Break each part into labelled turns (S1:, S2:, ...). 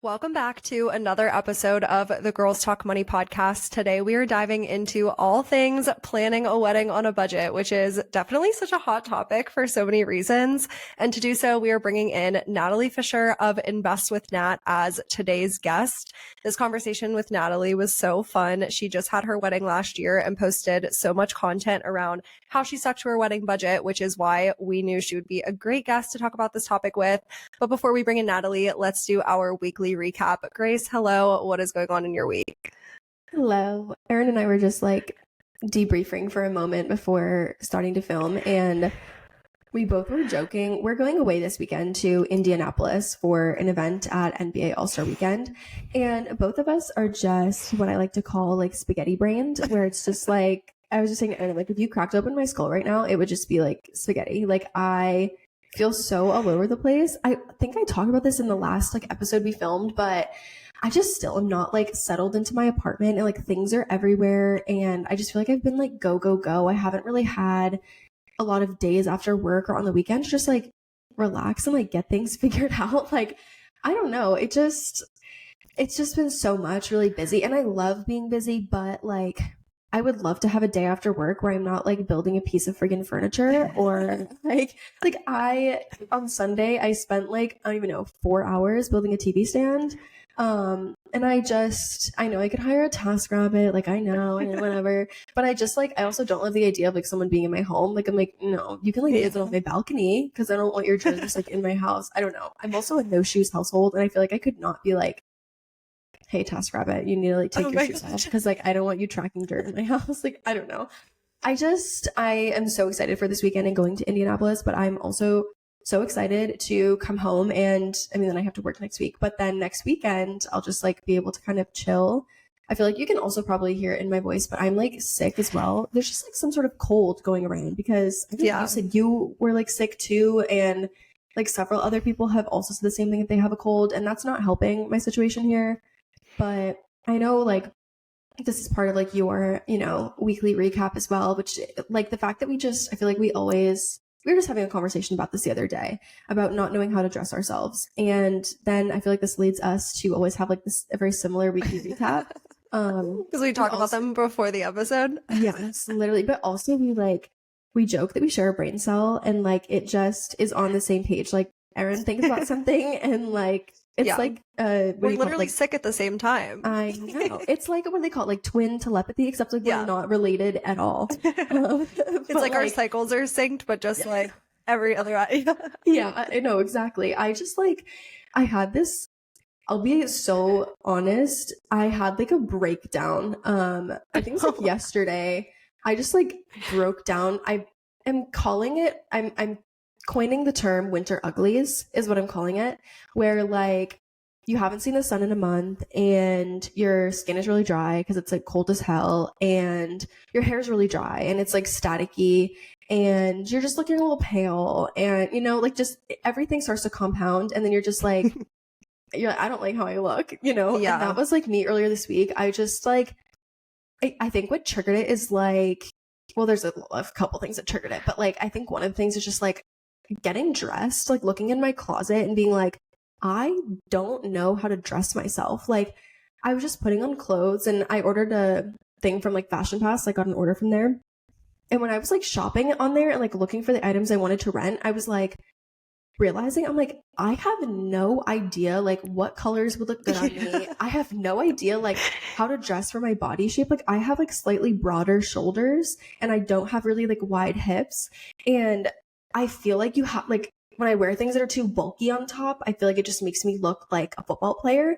S1: Welcome back to another episode of the Girls Talk Money podcast. Today we are diving into all things planning a wedding on a budget, which is definitely such a hot topic for so many reasons. And to do so, we are bringing in Natalie Fisher of Invest with Nat as today's guest. This conversation with Natalie was so fun. She just had her wedding last year and posted so much content around how she stuck to her wedding budget, which is why we knew she would be a great guest to talk about this topic with. But before we bring in Natalie, let's do our weekly recap. Grace, hello. What is going on in your week?
S2: Hello. Erin and I were just debriefing for a moment before starting to film, and we both were joking. We're going away this weekend to Indianapolis for an event at NBA All-Star Weekend, and both of us are just what I like to call spaghetti brained, where it's just I was just saying to Erin, if you cracked open my skull right now, it would just be spaghetti. I feel so all over the place. I think I talked about this in the last episode we filmed, but I just still am not settled into my apartment, and things are everywhere, and I just feel I've been go, go, go. I haven't really had a lot of days after work or on the weekends just relax and get things figured out. I don't know. It's just been so much, really busy, and I love being busy, but I would love to have a day after work where I'm not building a piece of friggin' furniture or on Sunday I spent I don't even know 4 hours building a TV stand. And I know I could hire a TaskRabbit, I know, and whatever, but I also don't love the idea of someone being in my home. I'm no, you can use it on my balcony because I don't want your germs in my house. I don't know. I'm also a no shoes household, and I feel I could not be hey, TaskRabbit, you need to take your shoes off because I don't want you tracking dirt in my house. I don't know. I am so excited for this weekend and going to Indianapolis, but I'm also so excited to come home, and then I have to work next week, but then next weekend I'll just be able to kind of chill. I feel you can also probably hear it in my voice, but I'm sick as well. There's just some sort of cold going around because I think you said you were sick too, and several other people have also said the same thing, that they have a cold, and that's not helping my situation here. But I know this is part of your, weekly recap as well, which the fact that I feel we were just having a conversation about this the other day about not knowing how to dress ourselves. And then I feel this leads us to always have a very similar weekly recap.
S1: Because we talk about them before the episode.
S2: Yes, literally. But also we joke that we share a brain cell, and it just is on the same page. Erin thinks about something, and it's
S1: we're literally sick at the same time.
S2: I know. It's what do they call it? Twin telepathy, except we're not related at all.
S1: It's our cycles are synced, but just every other.
S2: Yeah, I know, exactly. I just I had this, I'll be so honest, I had a breakdown. I think it's yesterday. I just broke down. I am calling it, I'm coining the term winter uglies is what I'm calling it, where you haven't seen the sun in a month and your skin is really dry because it's cold as hell, and your hair is really dry and it's staticky, and you're just looking a little pale, and just everything starts to compound, and then you're just you're I don't like how I look, Yeah. And that was me earlier this week. I just I think what triggered it is well, there's a couple things that triggered it, but I think one of the things is just getting dressed, looking in my closet and being I don't know how to dress myself. I was just putting on clothes, and I ordered a thing from Fashion Pass. I got an order from there. And when I was shopping on there and looking for the items I wanted to rent, I was realizing I have no idea what colors would look good on me. I have no idea how to dress for my body shape. I have slightly broader shoulders, and I don't have really wide hips, and I feel you have when I wear things that are too bulky on top, I feel it just makes me look like a football player,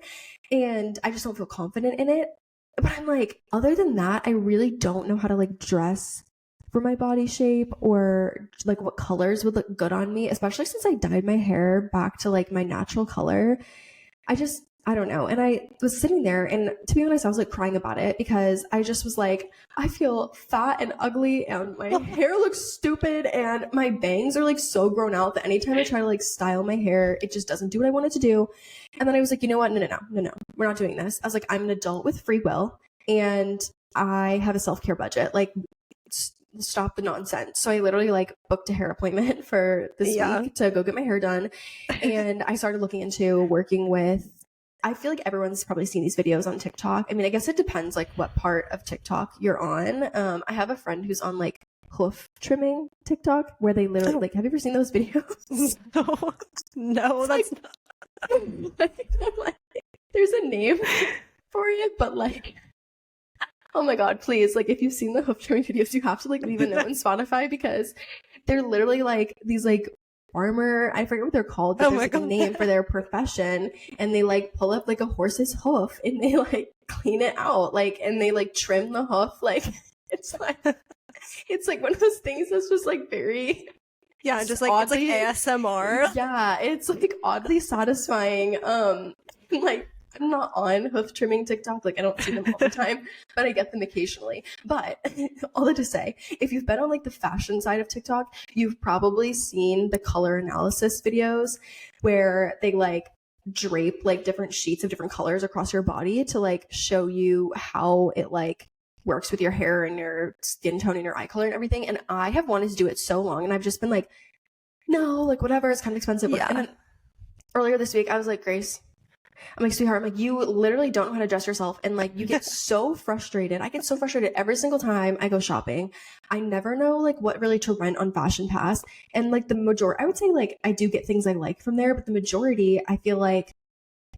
S2: and I just don't feel confident in it. But I'm other than that, I really don't know how to dress for my body shape, or what colors would look good on me, especially since I dyed my hair back to my natural color. I don't know. And I was sitting there, and to be honest, I was crying about it because I just was I feel fat and ugly, and my hair looks stupid, and my bangs are so grown out that anytime I try to style my hair, it just doesn't do what I want it to do. And then I was you know what? No, we're not doing this. I was I'm an adult with free will, and I have a self-care budget. Stop the nonsense. So I literally booked a hair appointment for this week to go get my hair done. And I started looking into working with I feel like everyone's probably seen these videos on TikTok. I mean, I guess it depends like what part of TikTok you're on. I have a friend who's on like hoof trimming TikTok where they literally like, have you ever seen those videos?
S1: No, that's
S2: like, there's a name for it, but like, oh my god, please, like if you've seen the hoof trimming videos, you have to like leave a note on Spotify because they're literally like these like farmer, I forget what they're called, but there's like a name for their profession, and they like pull up like a horse's hoof and they like clean it out, like, and they like trim the hoof, like it's like one of those things that's just like very
S1: just like
S2: oddly,
S1: it's like ASMR.
S2: Yeah, it's like oddly satisfying. Like I'm not on hoof trimming TikTok, like I don't see them all the time, but I get them occasionally. But all that to say, if you've been on like the fashion side of TikTok, you've probably seen the color analysis videos where they like drape like different sheets of different colors across your body to like show you how it like works with your hair and your skin tone and your eye color and everything. And I have wanted to do it so long, and I've just been like, no, like whatever, it's kind of expensive.
S1: Yeah.
S2: And then earlier this week, I was like, Grace, I'm like, sweetheart, I'm like, you literally don't know how to dress yourself. And like, you get so frustrated. I get so frustrated every single time I go shopping. I never know like what really to rent on Fashion Pass. And like the majority, I would say like I do get things I like from there, but the majority, I feel like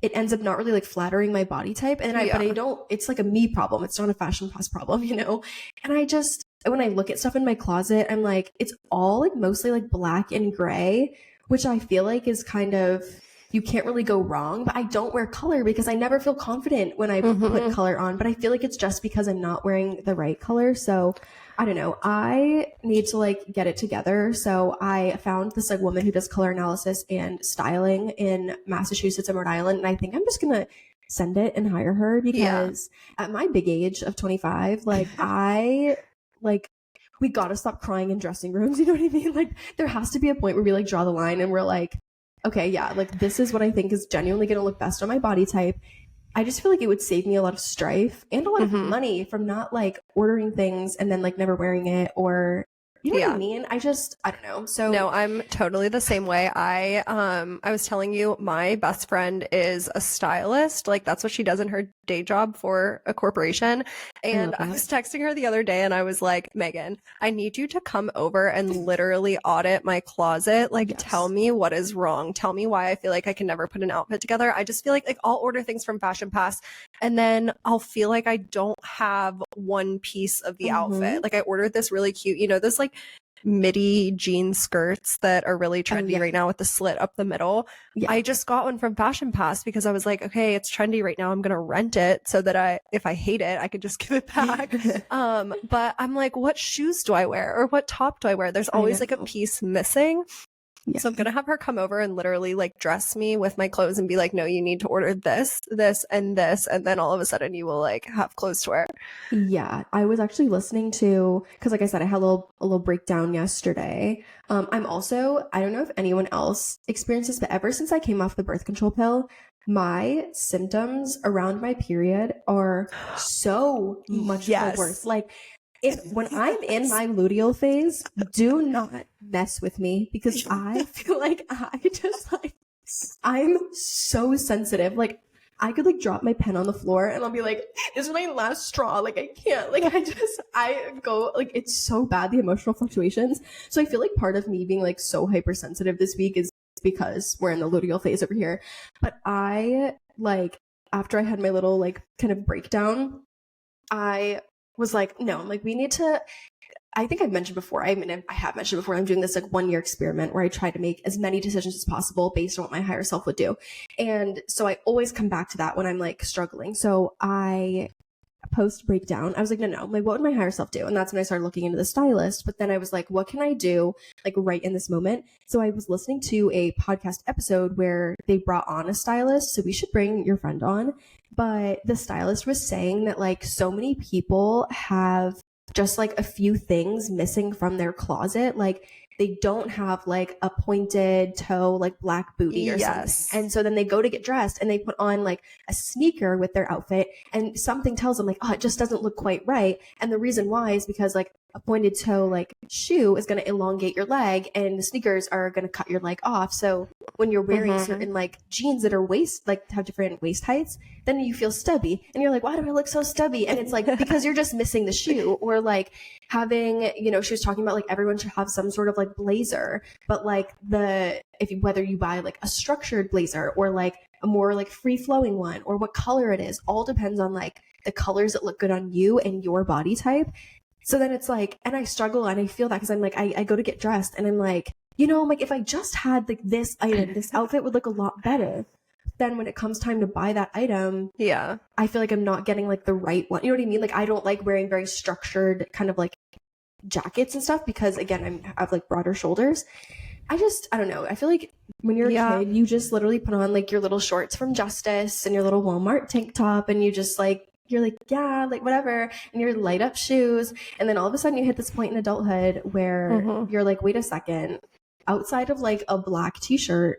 S2: it ends up not really like flattering my body type. And but I don't, it's like a me problem. It's not a Fashion Pass problem, you know? And I just, when I look at stuff in my closet, I'm like, it's all like mostly like black and gray, which I feel like is kind of, you can't really go wrong, but I don't wear color because I never feel confident when I put color on, but I feel like it's just because I'm not wearing the right color. So I don't know. I need to like get it together. So I found this like woman who does color analysis and styling in Massachusetts and Rhode Island. And I think I'm just going to send it and hire her because at my big age of 25, like we got to stop crying in dressing rooms. You know what I mean? Like there has to be a point where we like draw the line and we're like, okay, yeah, like this is what I think is genuinely going to look best on my body type. I just feel like it would save me a lot of strife and a lot of money from not like ordering things and then like never wearing it, or you know what I mean? I don't know. So
S1: no, I'm totally the same way. I was telling you, my best friend is a stylist. Like that's what she does in her day job for a corporation. And I was texting her the other day and I was like, Megan, I need you to come over and literally audit my closet. Like tell me what is wrong. Tell me why I feel like I can never put an outfit together. I just feel like I'll order things from Fashion Pass and then I'll feel like I don't have one piece of the outfit. Like I ordered this really cute, you know, this like midi jean skirts that are really trendy right now with the slit up the middle. I just got one from Fashion Pass because I was like, okay, it's trendy right now. I'm going to rent it so that if I hate it, I could just give it back. But I'm like, what shoes do I wear or what top do I wear? There's always like a piece missing. So I'm going to have her come over and literally like dress me with my clothes and be like, no, you need to order this, this, and this. And then all of a sudden you will like have clothes to wear.
S2: Yeah. I was actually listening to, cause like I said, I had a little breakdown yesterday. I'm also, I don't know if anyone else experiences, but ever since I came off the birth control pill, my symptoms around my period are so much worse. Like, when I'm in my luteal phase, do not mess with me because I feel like I'm so sensitive. Like I could like drop my pen on the floor and I'll be like, this is my last straw. Like I can't, like I go like, it's so bad, the emotional fluctuations. So I feel like part of me being like so hypersensitive this week is because we're in the luteal phase over here. But I like, after I had my little like kind of breakdown, I was like, no, like we need to, I think I've mentioned before, I have mentioned before, I'm doing this like 1 year experiment where I try to make as many decisions as possible based on what my higher self would do. And so I always come back to that when I'm like struggling. So I post breakdown, I was like, no, like what would my higher self do? And that's when I started looking into the stylist. But then I was like, what can I do like right in this moment? So I was listening to a podcast episode where they brought on a stylist. So we should bring your friend on. But the stylist was saying that like so many people have just like a few things missing from their closet. Like they don't have like a pointed toe, like black booty or something. And so then they go to get dressed and they put on like a sneaker with their outfit and something tells them like, oh, it just doesn't look quite right. And the reason why is because like a pointed toe like shoe is going to elongate your leg, and the sneakers are going to cut your leg off. So when you're wearing certain like jeans that are have different waist heights, then you feel stubby and you're like, why do I look so stubby? And it's like, because you're just missing the shoe. Or like having, she was talking about like everyone should have some sort of like blazer, but like whether you buy like a structured blazer or like a more like free flowing one, or what color it is, all depends on like the colors that look good on you and your body type. So then it's like, and I struggle and I feel that because I'm like, I go to get dressed and I'm like, I'm like, if I just had like this item, this outfit would look a lot better. Then when it comes time to buy that item, I feel like I'm not getting like the right one. You know what I mean? Like I don't like wearing very structured kind of like jackets and stuff because again, I have like broader shoulders. I don't know. I feel like when you're a kid, you just literally put on like your little shorts from Justice and your little Walmart tank top, and you just like, you're like, yeah, like whatever, and your light up shoes. And then all of a sudden you hit this point in adulthood where you're like, wait a second, outside of like a black t-shirt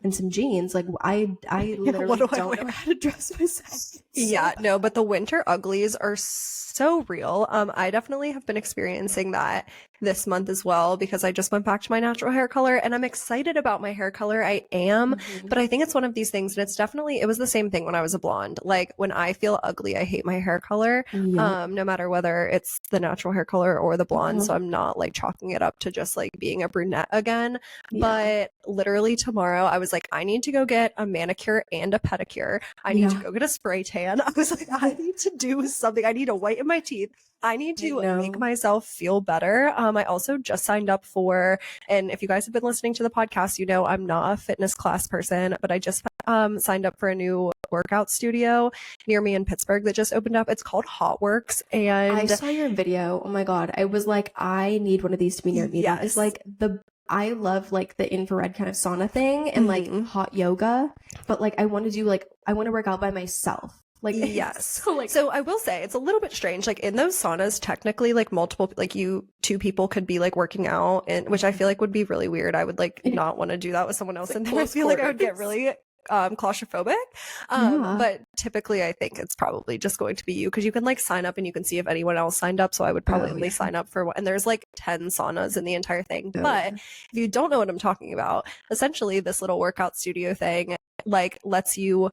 S2: and some jeans, like I literally don't know how to dress myself.
S1: No, but the winter uglies are so real. I definitely have been experiencing that this month as well because I just went back to my natural hair color and I'm excited about my hair color. I am, but I think it's one of these things, and it was the same thing when I was a blonde. Like when I feel ugly, I hate my hair color, no matter whether it's the natural hair color or the blonde. So I'm not like chalking it up to just like being a brunette again. But literally tomorrow I was like, I need to go get a manicure and a pedicure. I need to go get a spray tan. I was like, I need to do something. I need to whiten my teeth. I need to make myself feel better. I also just signed up for, and if you guys have been listening to the podcast, I'm not a fitness class person, but I just signed up for a new workout studio near me in Pittsburgh that just opened up. It's called Hot Works, and
S2: I saw your video. Oh my God. I was like, I need one of these to be near me. That is like I love like the infrared kind of sauna thing and like hot yoga, but like I want to work out by myself. Like,
S1: yes. So I will say it's a little bit strange. Like in those saunas, technically like multiple, like two people could be like working out, and which I feel like would be really weird. I would like not want to do that with someone else in there. I feel like I would get really claustrophobic. But typically I think it's probably just going to be you because you can like sign up and you can see if anyone else signed up. So I would probably only sign up for one. And there's like 10 saunas in the entire thing. But if you don't know what I'm talking about, essentially this little workout studio thing like lets you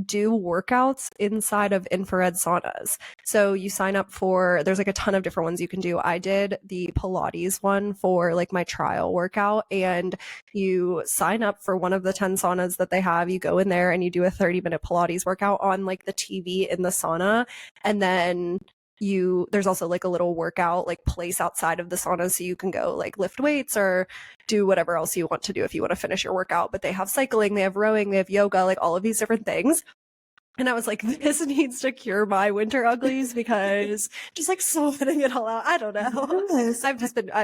S1: do workouts inside of infrared saunas. So you sign up there's like a ton of different ones you can do. I did the Pilates one for like my trial workout, and you sign up for one of the 10 saunas that they have. You go in there and you do a 30-minute Pilates workout on like the TV in the sauna. And then there's also like a little workout like place outside of the sauna, so you can go like lift weights or do whatever else you want to do if you want to finish your workout. But they have cycling, they have rowing, they have yoga, like all of these different things. And I was like, this needs to cure my winter uglies because just like sweating it all out. I don't know. Yes. I've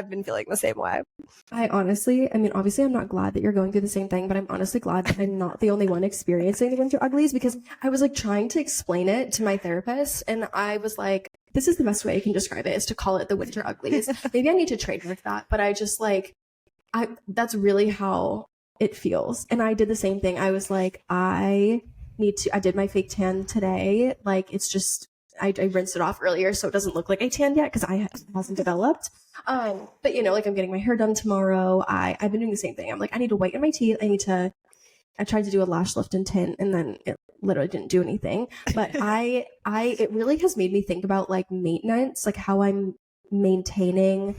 S1: been feeling the same way.
S2: Obviously I'm not glad that you're going through the same thing, but I'm honestly glad that I'm not the only one experiencing the winter uglies, because I was like trying to explain it to my therapist and I was like, this is the best way I can describe it, is to call it the winter uglies. Maybe I need to trademark that, but I just like, that's really how it feels. And I did the same thing. I was like, I did my fake tan today. Like it's just, I rinsed it off earlier so it doesn't look like I tanned yet because it hasn't developed. But like I'm getting my hair done tomorrow. I've been doing the same thing. I'm like, I need to whiten my teeth. I tried to do a lash lift and tint and then it literally didn't do anything. But it really has made me think about like maintenance, like how I'm maintaining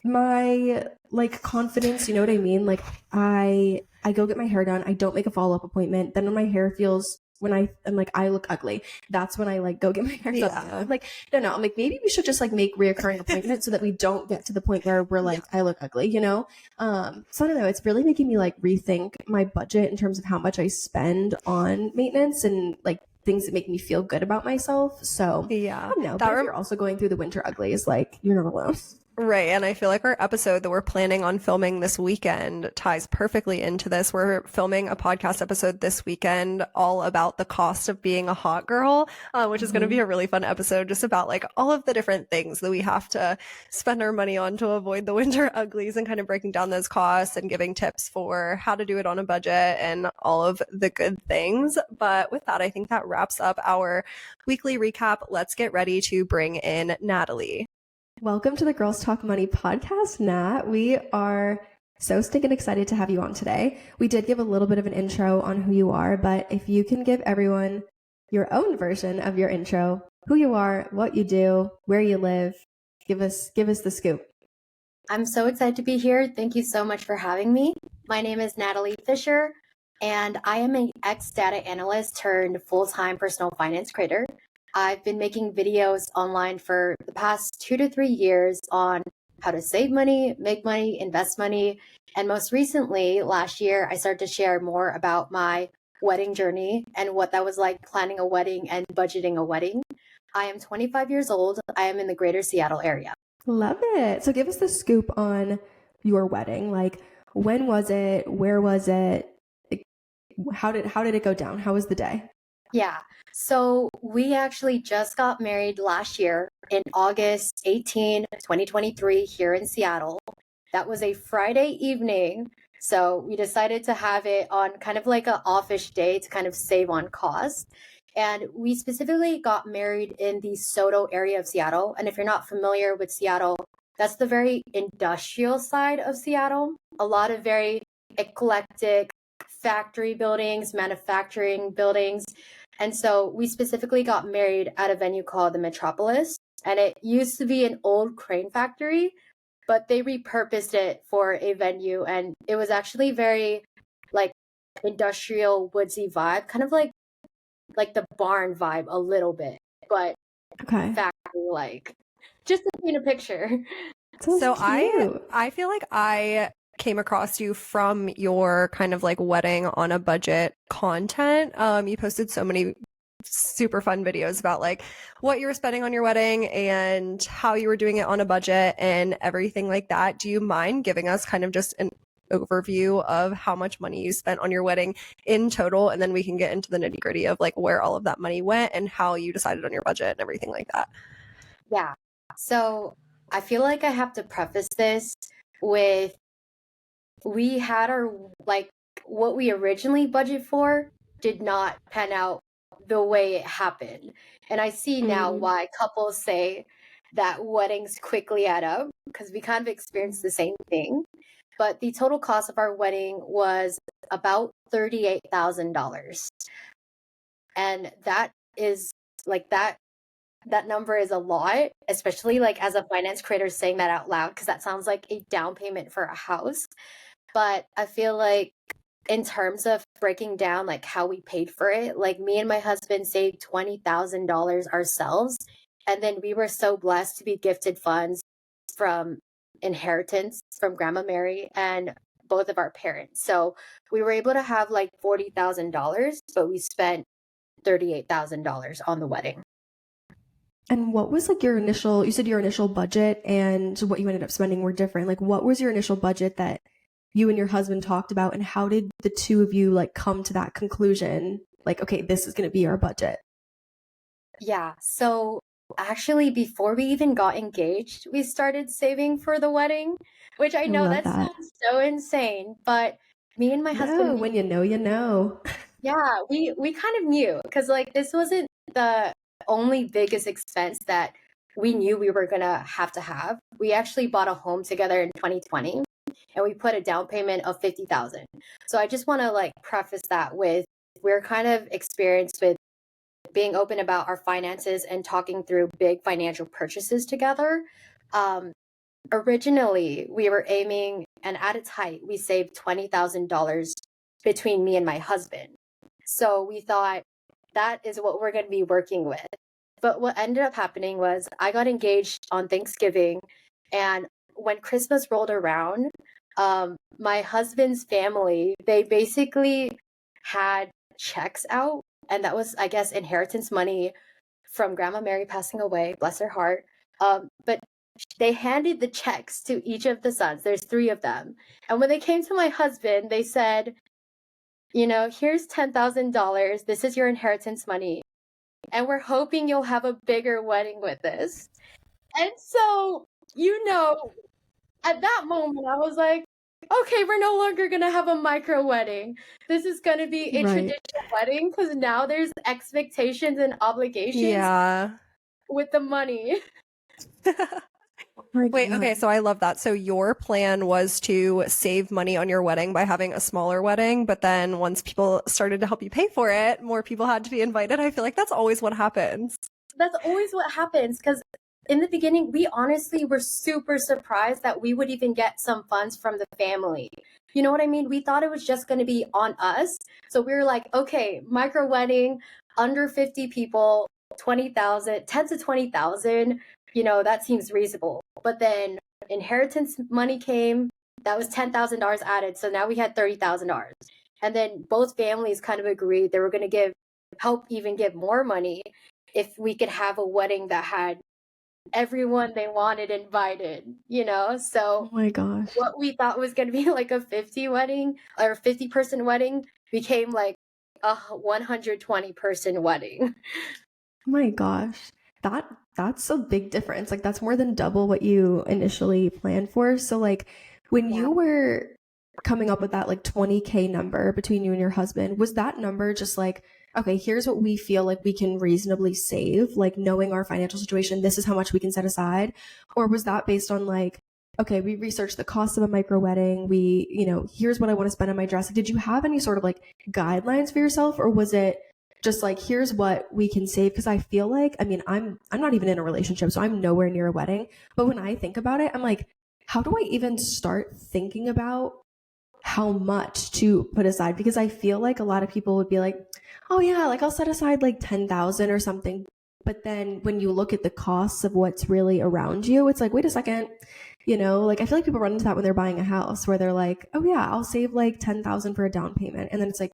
S2: my like confidence. You know what I mean? Like I go get my hair done. I don't make a follow-up appointment. Then when my hair feels, when I'm like, I look ugly, that's when I like go get my hair done. I'm like, no, I'm like, maybe we should just like make reoccurring appointments so that we don't get to the point where we're like, I look ugly, So I don't know. It's really making me like rethink my budget in terms of how much I spend on maintenance and like things that make me feel good about myself. So I don't know. But if you're also going through the winter uglies, like you're not alone.
S1: Right. And I feel like our episode that we're planning on filming this weekend ties perfectly into this. We're filming a podcast episode this weekend all about the cost of being a hot girl, which is going to be a really fun episode, just about like all of the different things that we have to spend our money on to avoid the winter uglies, and kind of breaking down those costs and giving tips for how to do it on a budget and all of the good things. But with that, I think that wraps up our weekly recap. Let's get ready to bring in Natalie.
S2: Welcome to the Girls Talk Money podcast, Nat. We are so stinking excited to have you on today. We did give a little bit of an intro on who you are, but if you can give everyone your own version of your intro, who you are, what you do, where you live, give us the scoop.
S3: I'm so excited to be here. Thank you so much for having me. My name is Natalie Fisher, and I am an ex-data analyst turned full-time personal finance creator. I've been making videos online for the past 2 to 3 years on how to save money, make money, invest money. And most recently, last year, I started to share more about my wedding journey and what that was like planning a wedding and budgeting a wedding. I am 25 years old. I am in the greater Seattle area.
S2: Love it. So give us the scoop on your wedding. Like, when was it? Where was it? How did it go down? How was the day?
S3: Yeah. So we actually just got married last year in August 18, 2023 here in Seattle. That was a Friday evening. So we decided to have it on kind of like an offish day to kind of save on cost. And we specifically got married in the Soto area of Seattle. And if you're not familiar with Seattle, that's the very industrial side of Seattle. A lot of very eclectic factory buildings, manufacturing buildings. And so we specifically got married at a venue called the Metropolis. And it used to be an old crane factory, but they repurposed it for a venue. And it was actually very like industrial woodsy vibe, kind of like the barn vibe a little bit, but
S2: Okay.
S3: factory like. Just to paint a picture.
S1: So I feel like I came across you from your kind of like wedding on a budget content. You posted so many super fun videos about like what you were spending on your wedding and how you were doing it on a budget and everything like that. Do you mind giving us kind of just an overview of how much money you spent on your wedding in total, and then we can get into the nitty-gritty of like where all of that money went and how you decided on your budget and everything like that?
S3: Yeah. So I feel like I have to preface this with we had our like what we originally budgeted for did not pan out the way it happened. And I see now why couples say that weddings quickly add up, because we kind of experienced the same thing. But the total cost of our wedding was about $38,000. And that is like that number is a lot, especially like as a finance creator saying that out loud, because that sounds like a down payment for a house. But I feel like in terms of breaking down like how we paid for it, like me and my husband saved $20,000 ourselves. And then we were so blessed to be gifted funds from inheritance from Grandma Mary and both of our parents. So we were able to have like $40,000, but we spent $38,000 on the wedding.
S2: And what was like you said your initial budget and what you ended up spending were different. Like, what was your initial budget that you and your husband talked about, and how did the two of you like come to that conclusion? Like, okay, this is going to be our budget.
S3: Yeah. So actually, before we even got engaged, we started saving for the wedding, which I know that sounds so insane, but me and my husband,
S2: when you know, you know.
S3: Yeah, we kind of knew, because like this wasn't the only biggest expense that we knew we were gonna have to have. We actually bought a home together in 2020, and we put a down payment of $50,000. So I just want to like preface that with we're kind of experienced with being open about our finances and talking through big financial purchases together. Originally, we were aiming, and at its height, we saved $20,000 between me and my husband. So we thought that is what we're going to be working with. But what ended up happening was I got engaged on Thanksgiving, and when Christmas rolled around, my husband's family, they basically had checks out, and that was, I guess, inheritance money from Grandma Mary passing away, bless her heart. But they handed the checks to each of the sons. There's 3 of them. And when they came to my husband, they said, you know, here's $10,000. This is your inheritance money. And we're hoping you'll have a bigger wedding with this. And so, you know, at that moment, I was like, okay, we're no longer going to have a micro wedding. This is going to be a traditional wedding, because now there's expectations and obligations with the money.
S1: Wait, okay, so I love that. So your plan was to save money on your wedding by having a smaller wedding, but then once people started to help you pay for it, more people had to be invited. I feel like that's always what happens.
S3: That's always what happens, because in the beginning, we honestly were super surprised that we would even get some funds from the family. You know what I mean? We thought it was just going to be on us. So we were like, okay, micro wedding, under 50 people, 20,000, 10 to 20,000, that seems reasonable. But then inheritance money came, that was $10,000 added. So now we had $30,000. And then both families kind of agreed they were going to help even give more money if we could have a wedding that had everyone they wanted invited, So
S2: Oh my gosh.
S3: what we thought was going to be like a 50 wedding or 50-person wedding became like a 120-person wedding.
S2: Oh my gosh. That's a big difference. Like that's more than double what you initially planned for. So like when you were coming up with that like 20K number between you and your husband, was that number just like, okay, here's what we feel like we can reasonably save, like knowing our financial situation, this is how much we can set aside? Or was that based on like, okay, we researched the cost of a micro wedding, here's what I want to spend on my dress? Like, did you have any sort of like guidelines for yourself, or was it just like, here's what we can save? Because I feel like, I mean, I'm not even in a relationship, so I'm nowhere near a wedding. But when I think about it, I'm like, how do I even start thinking about how much to put aside? Because I feel like a lot of people would be like, oh yeah, like I'll set aside like 10,000 or something. But then when you look at the costs of what's really around you, it's like, wait a second, like I feel like people run into that when they're buying a house where they're like, oh yeah, I'll save like 10,000 for a down payment. And then it's like,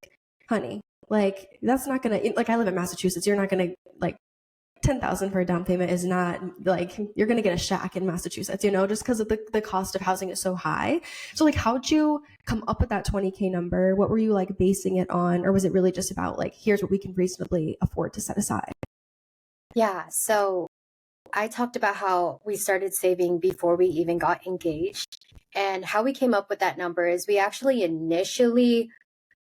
S2: honey, like that's not gonna, like I live in Massachusetts, you're not gonna like 10,000 for a down payment is not like you're going to get a shack in Massachusetts, just because of the cost of housing is so high. So like, how'd you come up with that 20K number? What were you like basing it on? Or was it really just about like, here's what we can reasonably afford to set aside?
S3: Yeah. So I talked about how we started saving before we even got engaged, and how we came up with that number is we actually initially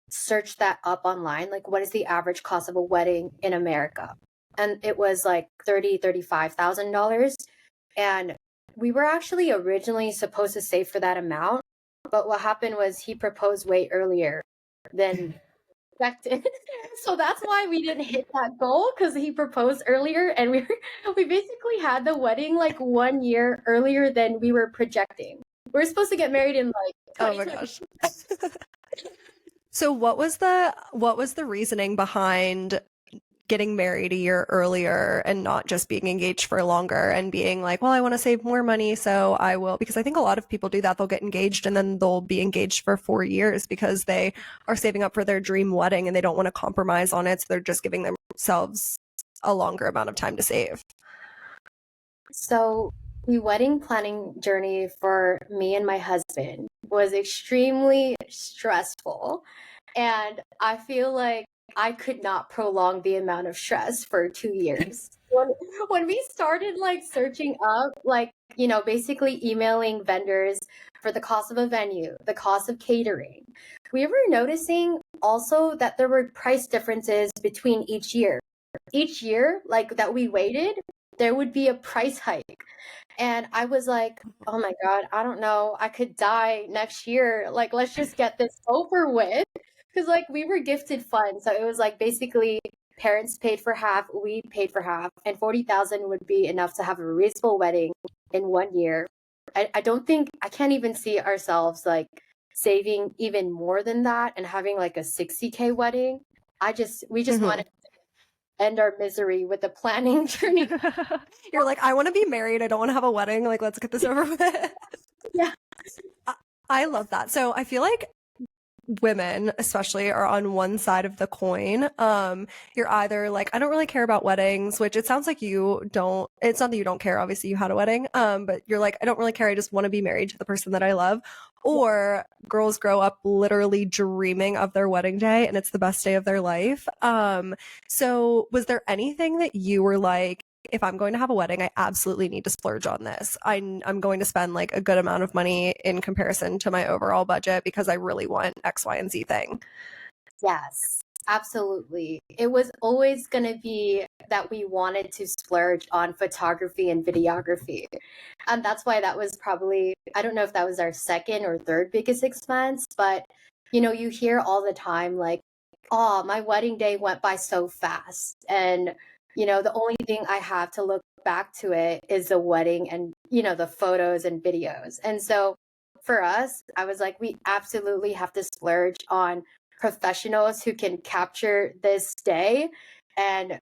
S3: searched that up online. Like, what is the average cost of a wedding in America? And it was like $35,000. And we were actually originally supposed to save for that amount. But what happened was he proposed way earlier than expected. So that's why we didn't hit that goal, because he proposed earlier, and we basically had the wedding like 1 year earlier than we were projecting. We were supposed to get married in like
S1: Oh my gosh. So what was the reasoning behind getting married a year earlier and not just being engaged for longer and being like, well, I want to save more money, so I will, because I think a lot of people do that. They'll get engaged and then they'll be engaged for 4 years because they are saving up for their dream wedding and they don't want to compromise on it. So they're just giving themselves a longer amount of time to save.
S3: So the wedding planning journey for me and my husband was extremely stressful. And I feel like I could not prolong the amount of stress for 2 years. When we started like searching up, like, basically emailing vendors for the cost of a venue, the cost of catering, we were noticing also that there were price differences between each year. Each year, like that we waited, there would be a price hike. And I was like, oh my God, I don't know. I could die next year. Like, let's just get this over with. Because like we were gifted funds. So it was like basically parents paid for half, we paid for half, and 40,000 would be enough to have a reasonable wedding in 1 year. I don't think, I can't even see ourselves like saving even more than that and having like a 60K wedding. We just wanted to end our misery with the planning journey.
S1: You're like, I want to be married. I don't want to have a wedding. Like, let's get this over with.
S3: Yeah.
S1: I love that. So I feel like women especially are on one side of the coin. You're either like, I don't really care about weddings, which it sounds like you don't. It's not that you don't care, obviously you had a wedding, but you're like, I don't really care, I just want to be married to the person that I love. Or girls grow up literally dreaming of their wedding day and it's the best day of their life. So was there anything that you were like, if I'm going to have a wedding, I absolutely need to splurge on this. I'm going to spend like a good amount of money in comparison to my overall budget because I really want X, Y, and Z thing?
S3: Yes. absolutely. It was always going to be that we wanted to splurge on photography and videography. And that's why that was probably, I don't know if that was our second or third biggest expense, but you hear all the time like, oh, my wedding day went by so fast. And, the only thing I have to look back to it is the wedding and, the photos and videos. And so for us, I was like, we absolutely have to splurge on professionals who can capture this day. And,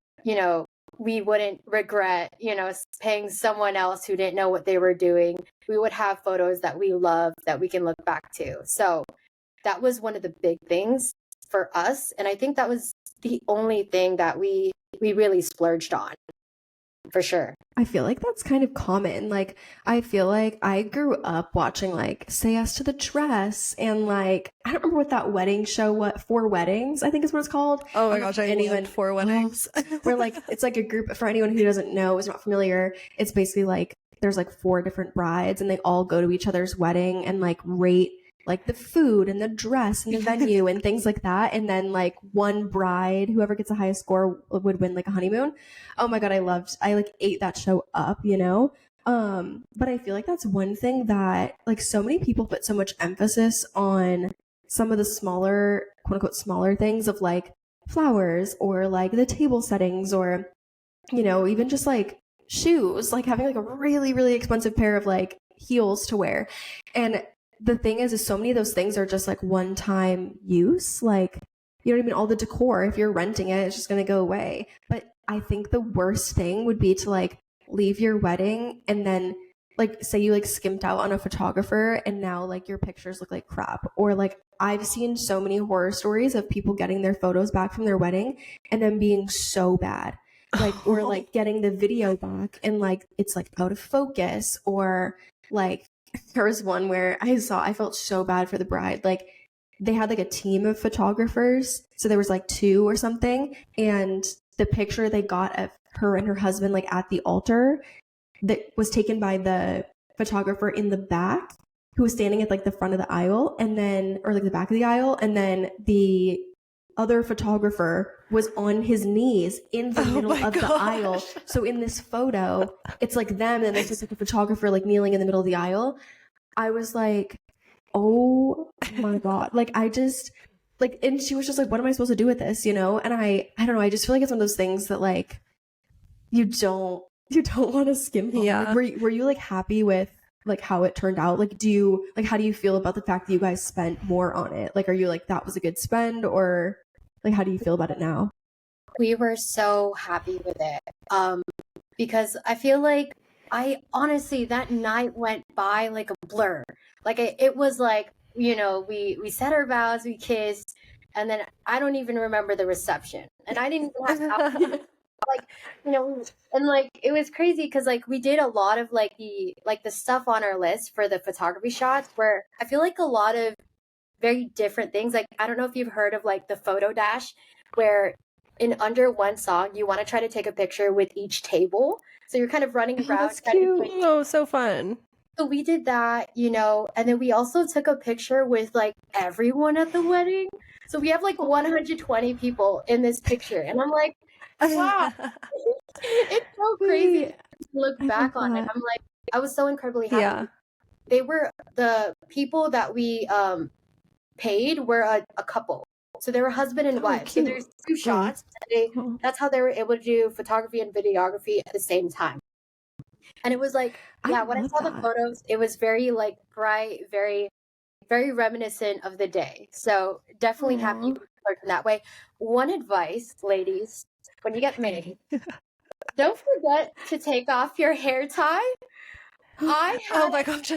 S3: we wouldn't regret, paying someone else who didn't know what they were doing. We would have photos that we love that we can look back to. So that was one of the big things for us. And I think that was the only thing that we really splurged on, for sure.
S2: I feel like that's kind of common. Like, I feel like I grew up watching like Say Yes to the Dress and like, I don't remember what that wedding show, what, Four Weddings, I think is what it's called.
S1: Oh my gosh, I love Four Weddings.
S2: Where like, it's like a group, for anyone who doesn't know, is not familiar, it's basically like, there's like 4 different brides and they all go to each other's wedding and like rate like the food and the dress and the venue and things like that. And then like one bride, whoever gets the highest score would win like a honeymoon. Oh my God, I like ate that show up, But I feel like that's one thing that like so many people put so much emphasis on some of the smaller, quote unquote, smaller things of like flowers or like the table settings or, even just like shoes, like having like a really, really expensive pair of like heels to wear. And the thing is so many of those things are just like one-time use. Like, you know what I mean? All the decor, if you're renting it, it's just going to go away. But I think the worst thing would be to like leave your wedding and then like say you like skimped out on a photographer and now like your pictures look like crap. Or like I've seen so many horror stories of people getting their photos back from their wedding and then being so bad. Like, or like getting the video back and like it's like out of focus, or like there was one where I felt so bad for the bride. Like they had like a team of photographers. So there was like 2 or something. And the picture they got of her and her husband like at the altar that was taken by the photographer in the back, who was standing at like the front of the aisle and then, or like the back of the aisle. And then the other photographer was on his knees in the middle of the aisle. So in this photo, it's like them and there's just like a photographer like kneeling in the middle of the aisle. I was like, oh my God. Like I just like, and she was just like, what am I supposed to do with this? And I don't know. I just feel like it's one of those things that like, you don't want to skimp on.
S1: Yeah.
S2: Like, were you like happy with like how it turned out? Like, how do you feel about the fact that you guys spent more on it? Like, are you like, that was a good spend, or like, how do you feel about it now?
S3: We were so happy with it. Because I feel like honestly, that night went by like a blur. Like it was like, we said our vows, we kissed, and then I don't even remember the reception. And I didn't even have like, and like it was crazy because like we did a lot of like the stuff on our list for the photography shots, where I feel like a lot of very different things. Like, I don't know if you've heard of like the photo dash, where in under one song, you want to try to take a picture with each table. So you're kind of running around.
S2: That's cute.
S1: Oh, so fun.
S3: So we did that, and then we also took a picture with like everyone at the wedding. So we have like 120 people in this picture. And I'm like, wow, it's so crazy to look back on it. I'm like, I was so incredibly happy.
S1: Yeah.
S3: They were the people that we paid were a couple. So they were husband and wife. So there's 2 shots. That's how they were able to do photography and videography at the same time. And it was like, yeah, when I saw the photos, it was very like bright, very, very reminiscent of the day. So definitely happy in that way. One advice, ladies, when you get married, don't forget to take off your hair tie. I had
S1: oh my gosh.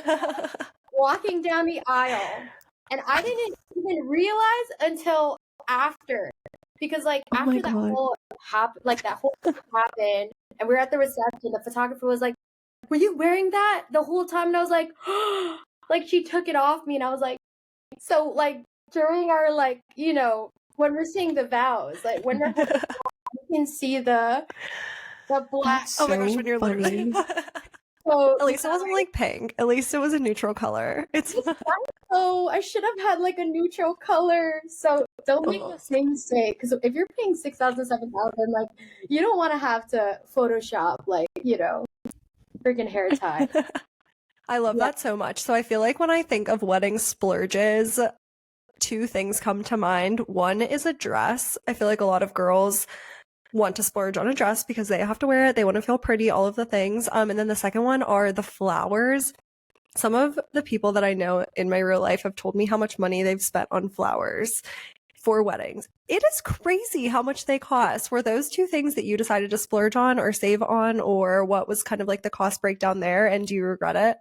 S3: walking down the aisle, and I didn't even realize until after, because like after that whole happened, and we were at the reception, the photographer was like, "Were you wearing that the whole time?" And I was like, like she took it off me, and I was like, so like during our like when we're seeing the vows, like when we're you can see the black.
S1: Oh my gosh, when you're literally
S3: So
S1: At least it wasn't like pink. At least it was a neutral color. It's
S3: oh, I should have had like a neutral color. So don't make the same mistake. Because if you're paying 6,000, 7,000, like you don't want to have to Photoshop like, freaking hair tie.
S1: I love
S3: Yeah.
S1: that so much. So I feel like when I think of wedding splurges, two things come to mind. One is a dress. I feel like a lot of girls want to splurge on a dress because they have to wear it. They want to feel pretty, all of the things. And then the second one are the flowers. Some of the people that I know in my real life have told me how much money they've spent on flowers for weddings. It is crazy how much they cost. Were those two things that you decided to splurge on or save on, or what was kind of like the cost breakdown there? And do you regret it?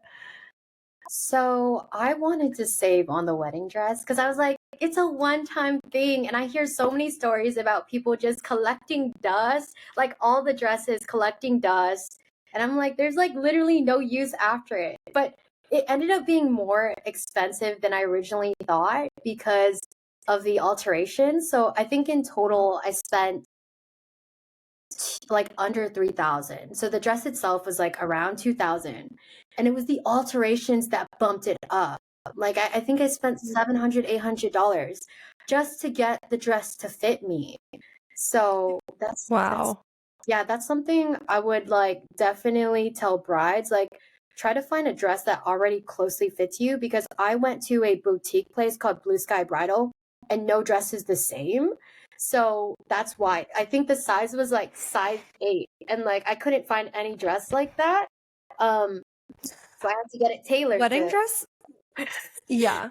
S3: So I wanted to save on the wedding dress because I was like, it's a one-time thing. And I hear so many stories about people just collecting dust, like all the dresses collecting dust. And I'm like, there's like literally no use after it. But it ended up being more expensive than I originally thought because of the alterations. So I think in total I spent like under 3,000. So the dress itself was like around 2,000. And it was the alterations that bumped it up. Like I think I spent $700, $800 just to get the dress to fit me. So
S1: Wow.
S3: yeah, that's something I would like definitely tell brides. Like try to find a dress that already closely fits you because I went to a boutique place called Blue Sky Bridal and no dress is the same. So that's why I think the size was like size 8 and like I couldn't find any dress like that. Um so I had to get it tailored
S1: Wedding
S3: to
S1: dress? Yeah.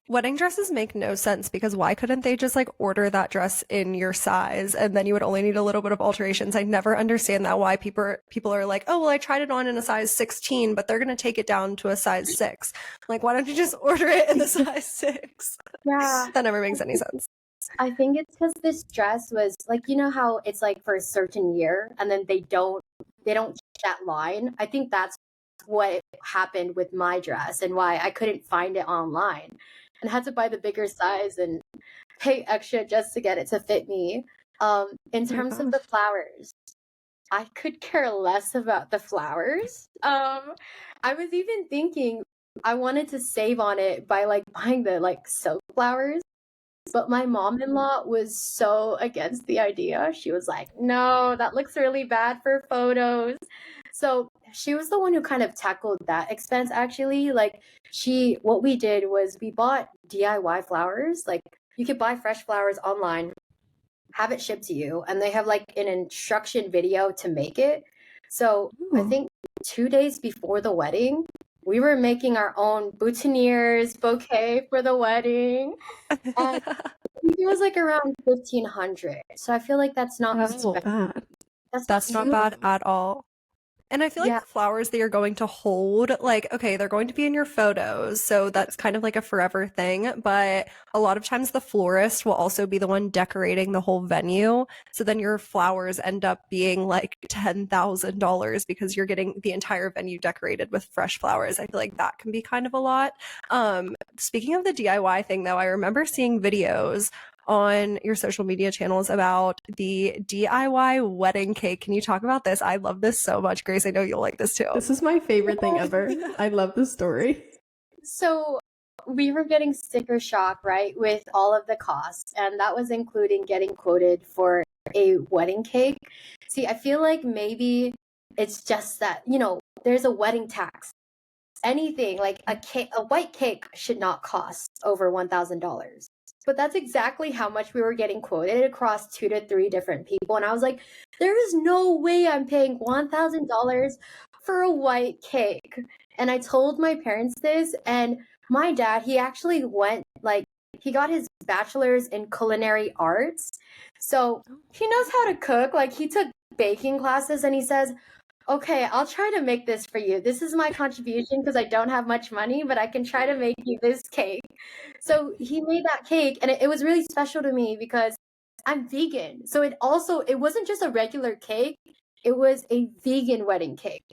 S1: Wedding dresses make no sense because why couldn't they just like order that dress in your size and then you would only need a little bit of alterations? I never understand that why people are like, "Oh, well, I tried it on in a size 16, but they're going to take it down to a size 6." Like, why don't you just order it in the size 6?
S3: yeah.
S1: That never makes any sense.
S3: I think it's because this dress was like how it's like for a certain year and then they don't keep that line. I think that's what happened with my dress and why I couldn't find it online and had to buy the bigger size and pay extra just to get it to fit me. In terms of the flowers, I could care less about the flowers. I was even thinking I wanted to save on it by like buying the like silk flowers. But my mom-in-law was so against the idea. She was like, no, that looks really bad for photos. So she was the one who kind of tackled that expense actually. Like what we did was we bought DIY flowers. Like you could buy fresh flowers online, have it shipped to you, and they have like an instruction video to make it. So I think 2 days before the wedding, we were making our own boutonnieres bouquet for the wedding. And it was like around 1,500. So I feel like that's not
S2: That's not bad.
S1: That's not bad at all. And I feel like
S3: Yeah.
S1: the flowers that you're going to hold, like, okay, they're going to be in your photos. So that's kind of like a forever thing. But a lot of times the florist will also be the one decorating the whole venue. So then your flowers end up being like $10,000 because you're getting the entire venue decorated with fresh flowers. I feel like that can be kind of a lot. Speaking of the DIY thing, though, I remember seeing videos on your social media channels about the DIY wedding cake. Can you talk about this? I love this so much, Grace. I know you'll like this too.
S2: This is my favorite thing ever. I love this story.
S3: So we were getting sticker shock, right, with all of the costs. And that was including getting quoted for a wedding cake. See, I feel like maybe it's just that, there's a wedding tax. Anything like a white cake should not cost over $1,000. But that's exactly how much we were getting quoted across 2 to 3 different people. And I was like, there is no way I'm paying $1,000 for a white cake. And I told my parents this, and my dad, he actually he got his bachelor's in culinary arts. So he knows how to cook. Like he took baking classes and he says, okay, I'll try to make this for you. This is my contribution because I don't have much money, but I can try to make you this cake. So he made that cake and it was really special to me because I'm vegan. So it wasn't just a regular cake, it was a vegan wedding cake.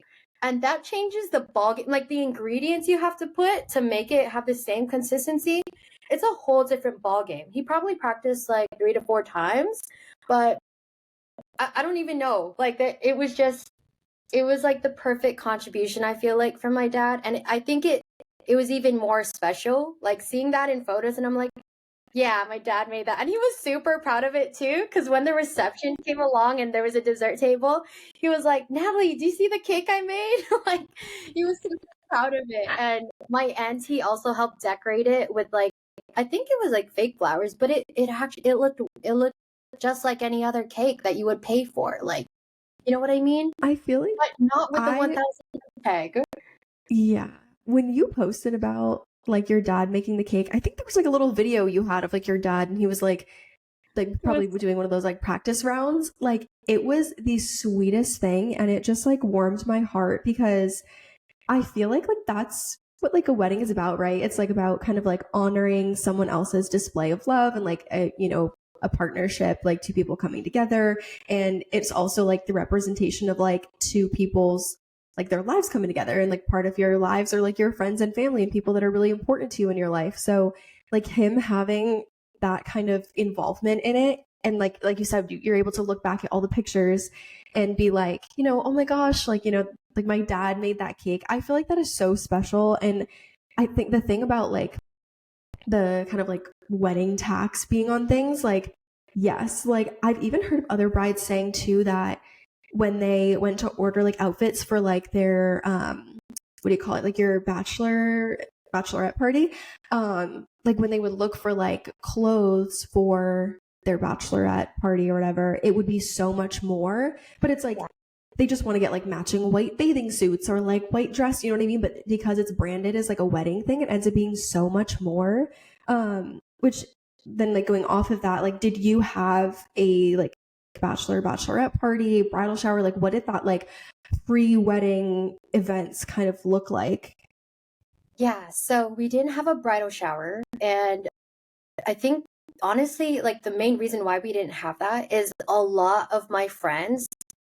S3: And that changes the ballgame, like the ingredients you have to put to make it have the same consistency. It's a whole different ballgame. He probably practiced like 3 to 4 times, but I don't even know. Like it was just it was like the perfect contribution, I feel like, from my dad. And I think it was even more special, like seeing that in photos, and I'm like, yeah, my dad made that. And he was super proud of it too, because when the reception came along and there was a dessert table, he was like, Natalie, do you see the cake I made? Like, he was super proud of it. And my auntie also helped decorate it with like, I think it was like fake flowers, but it actually it looked just like any other cake that you would pay for. Like, you know what I mean?
S2: I feel like
S3: But not with the 1,000 peg.
S2: yeah. When you posted about like your dad making the cake, I think there was like a little video you had of like your dad, and he was like probably doing one of those like practice rounds. Like, it was the sweetest thing, and it just like warmed my heart, because I feel like that's what like a wedding is about, right? It's like about kind of like honoring someone else's display of love, and like a partnership, like two people coming together. And it's also like the representation of like two people's like their lives coming together, and like part of your lives are like your friends and family and people that are really important to you in your life. So like him having that kind of involvement in it, and like you said, you're able to look back at all the pictures and be like, oh my gosh, like, like my dad made that cake. I feel like that is so special. And I think the thing about like the kind of like wedding tax being on things, like, yes, like I've even heard other brides saying too that when they went to order like outfits for like their what do you call it, like your bachelorette party, like when they would look for like clothes for their bachelorette party or whatever, it would be so much more. But it's like they just want to get like matching white bathing suits or like white dress, you know what I mean? But because it's branded as like a wedding thing, it ends up being so much more. Which then, like, going off of that, like, did you have a like bachelorette party, bridal shower? Like, what did that like pre-wedding events kind of look like?
S3: Yeah, so we didn't have a bridal shower. And I think honestly, like the main reason why we didn't have that is a lot of my friends,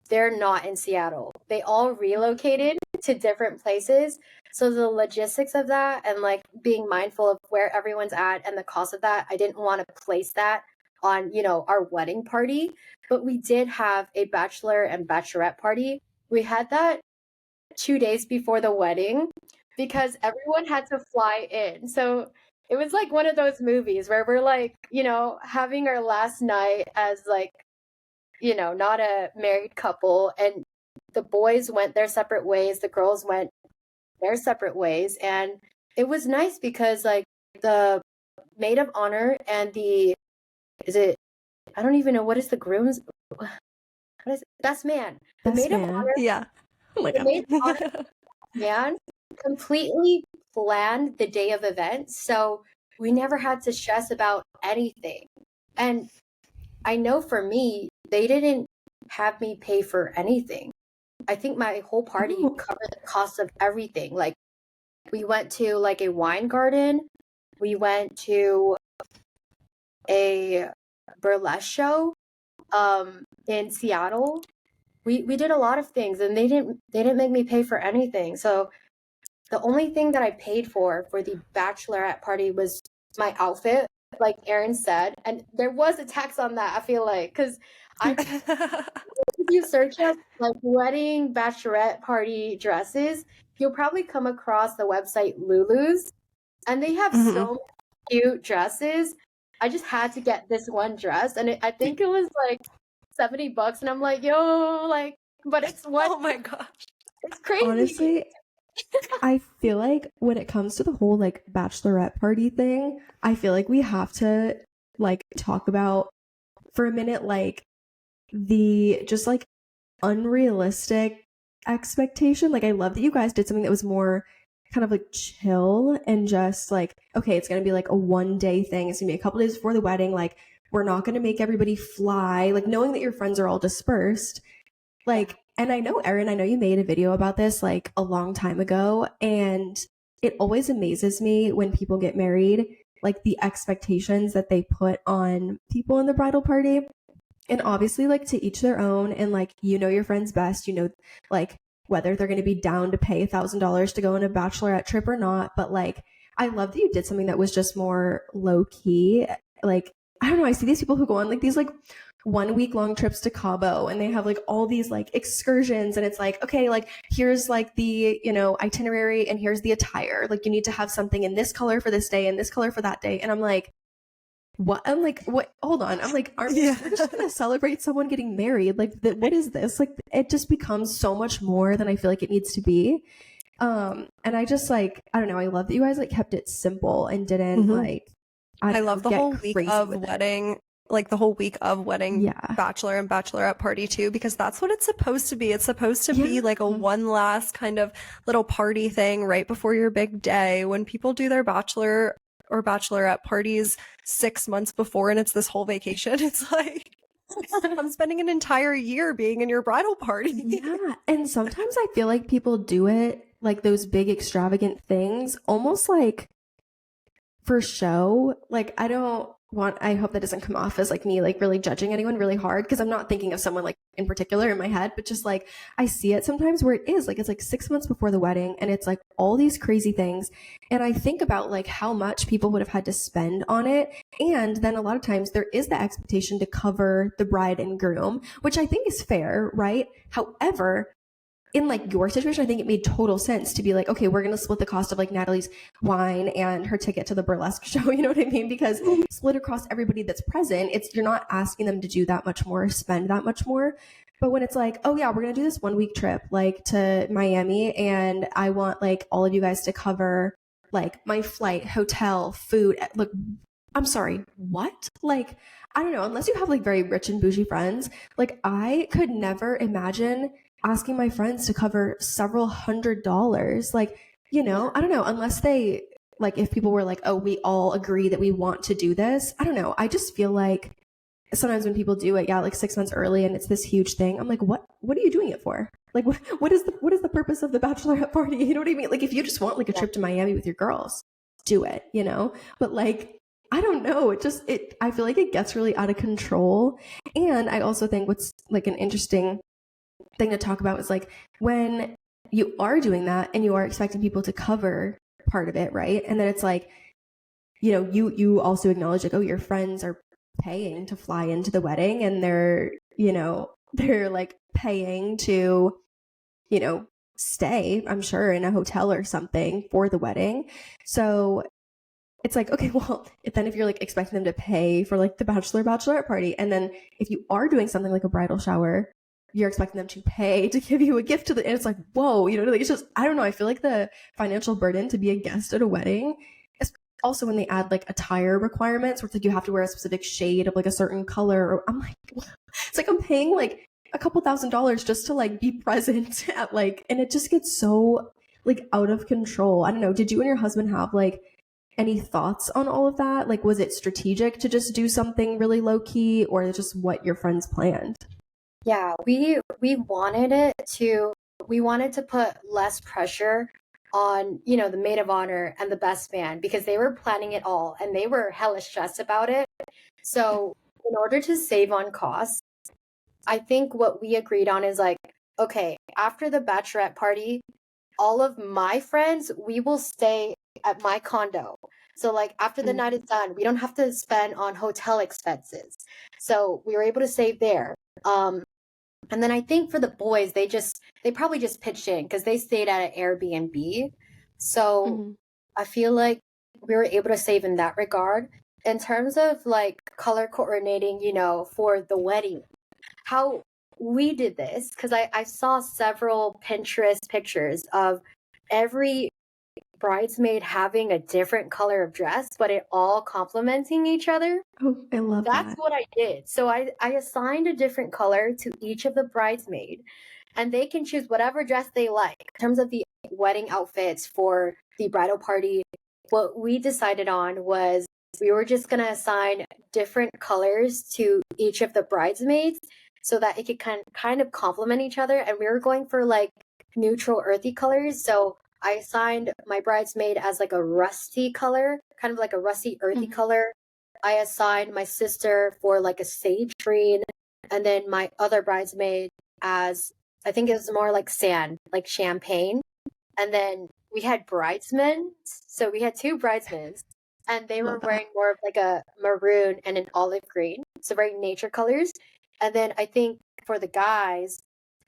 S3: they're not in Seattle. They all relocated to different places. So the logistics of that and like being mindful of where everyone's at and the cost of that, I didn't want to place that on, our wedding party. But we did have a bachelor and bachelorette party. We had that 2 days before the wedding because everyone had to fly in. So it was like one of those movies where we're like, having our last night as like, not a married couple, and the boys went their separate ways, the girls went their separate ways. And it was nice because like the maid of honor and I don't even know, what is the groom's, what is it? Best man. The
S2: Best
S3: maid of
S2: man.
S3: honor,
S1: Yeah. Oh my
S3: the
S1: God.
S3: maid of honor man completely planned the day of events. So we never had to stress about anything. And I know for me, they didn't have me pay for anything. I think my whole party
S2: Oh.
S3: covered the cost of everything. Like we went to like a wine garden. We went to a burlesque show in Seattle. We did a lot of things, and they didn't make me pay for anything. So the only thing that I paid for the bachelorette party was my outfit, like Erin said. And there was a tax on that, I feel like, because if you search up like wedding bachelorette party dresses, you'll probably come across the website Lulu's, and they have so many cute dresses. I just had to get this one dress, and I think it was like $70, and I'm like, yo, like, but it's what?
S1: Oh my gosh.
S3: It's crazy.
S2: Honestly, I feel like when it comes to the whole like bachelorette party thing, I feel like we have to like talk about for a minute like the just like unrealistic expectation. Like, I love that you guys did something that was more kind of like chill and just like, okay, it's gonna be like a 1 day thing. It's gonna be a couple days before the wedding. Like, we're not gonna make everybody fly. Like, knowing that your friends are all dispersed. Like, and I know, Erin, I know you made a video about this like a long time ago, and it always amazes me when people get married, like the expectations that they put on people in the bridal party. And obviously, like, to each their own, and like, your friends best, like whether they're going to be down to pay $1,000 to go on a bachelorette trip or not. But like, I love that you did something that was just more low key. Like, I don't know, I see these people who go on like these like 1 week long trips to Cabo, and they have like all these like excursions, and it's like, okay, like here's like the, you know, itinerary, and here's the attire. Like you need to have something in this color for this day and this color for that day. And I'm like, what? I'm like, what? Hold on. I'm like, aren't
S1: Yeah.
S2: we're just gonna celebrate someone getting married? Like, what is this? Like, it just becomes so much more than I feel like it needs to be. And I just like, I don't know. I love that you guys like kept it simple and didn't
S1: Mhm.
S2: like, I
S1: I
S2: don't know,
S1: love the
S2: get
S1: whole week
S2: crazy
S1: of
S2: with it.
S1: wedding, like the whole week of wedding
S2: Yeah.
S1: bachelor and bachelorette party too, because that's what it's supposed to be. It's supposed to be like a
S2: Yeah.
S1: one last kind of little party thing right before your big day. When people do their bachelor or bachelorette parties 6 months before and it's this whole vacation, it's like I'm spending an entire year being in your bridal party.
S2: Yeah. And sometimes I feel like people do it like those big extravagant things almost like for show. Like I hope that doesn't come off as like me like really judging anyone really hard, because I'm not thinking of someone like in particular in my head, but just like I see it sometimes where it is like it's like 6 months before the wedding and it's like all these crazy things, and I think about like how much people would have had to spend on it, and then a lot of times there is the expectation to cover the bride and groom, which I think is fair, right? However, in like your situation, I think it made total sense to be like, okay, we're going to split the cost of like Natalie's wine and her ticket to the burlesque show. You know what I mean? Because split across everybody that's present, you're not asking them to do that much more, spend that much more. But when it's like, oh yeah, we're going to do this 1 week trip like to Miami, and I want like all of you guys to cover like my flight, hotel, food. Look, I'm sorry, what? Like, I don't know, unless you have like very rich and bougie friends, like I could never imagine asking my friends to cover several $100s. Like, you know, I don't know, unless they like, if people were like, oh, we all agree that we want to do this. I don't know. I just feel like sometimes when people do it, yeah, like 6 months early and it's this huge thing, I'm like, what are you doing it for? Like, what is the purpose of the bachelorette party? You know what I mean? Like, if you just want like a trip to Miami with your girls, do it, you know? But like, I don't know. I feel like it gets really out of control. And I also think what's like an interesting thing to talk about is like when you are doing that and you are expecting people to cover part of it, right? And then it's like, you know, you also acknowledge like, oh, your friends are paying to fly into the wedding, and they're, you know, they're like paying to, you know, stay, I'm sure, in a hotel or something for the wedding. So it's like, okay, well, if you're like expecting them to pay for like the bachelorette party, and then if you are doing something like a bridal shower, you're expecting them to pay to give you a gift and it's like, whoa, you know, like it's just, I don't know. I feel like the financial burden to be a guest at a wedding is also when they add like attire requirements where it's like you have to wear a specific shade of like a certain color. Or I'm like, it's like I'm paying like a couple $1,000s just to like be present at like, and it just gets so like out of control. I don't know. Did you and your husband have like any thoughts on all of that? Like, was it strategic to just do something really low key, or just what your friends planned?
S3: Yeah, we wanted to put less pressure on, the maid of honor and the best man, because they were planning it all and they were hella stressed about it. So, in order to save on costs, I think what we agreed on is like, okay, after the bachelorette party, all of my friends, we will stay at my condo. So like after the night is done, we don't have to spend on hotel expenses. So we were able to save there. And then I think for the boys, they probably just pitched in because they stayed at an Airbnb. So
S2: Mhm.
S3: I feel like we were able to save in that regard. In terms of like color coordinating, for the wedding, how we did this, because I saw several Pinterest pictures of every bridesmaid having a different color of dress, but it all complementing each other.
S2: Oh, I love
S3: That's
S2: that.
S3: what I did. So I assigned a different color to each of the bridesmaid, and they can choose whatever dress they like. In terms of the wedding outfits for the bridal party, what we decided on was we were just going to assign different colors to each of the bridesmaids so that it could kind of complement each other. And we were going for like neutral earthy colors. So I assigned my bridesmaid as like a rusty color, kind of like a rusty earthy
S2: Mhm.
S3: color. I assigned my sister for like a sage green, and then my other bridesmaid as, I think it was more like sand, like champagne. And then we had bridesmaids. So we had two bridesmaids, and they were
S2: Love that.
S3: wearing more of like a maroon and an olive green. So very nature colors. And then I think for the guys,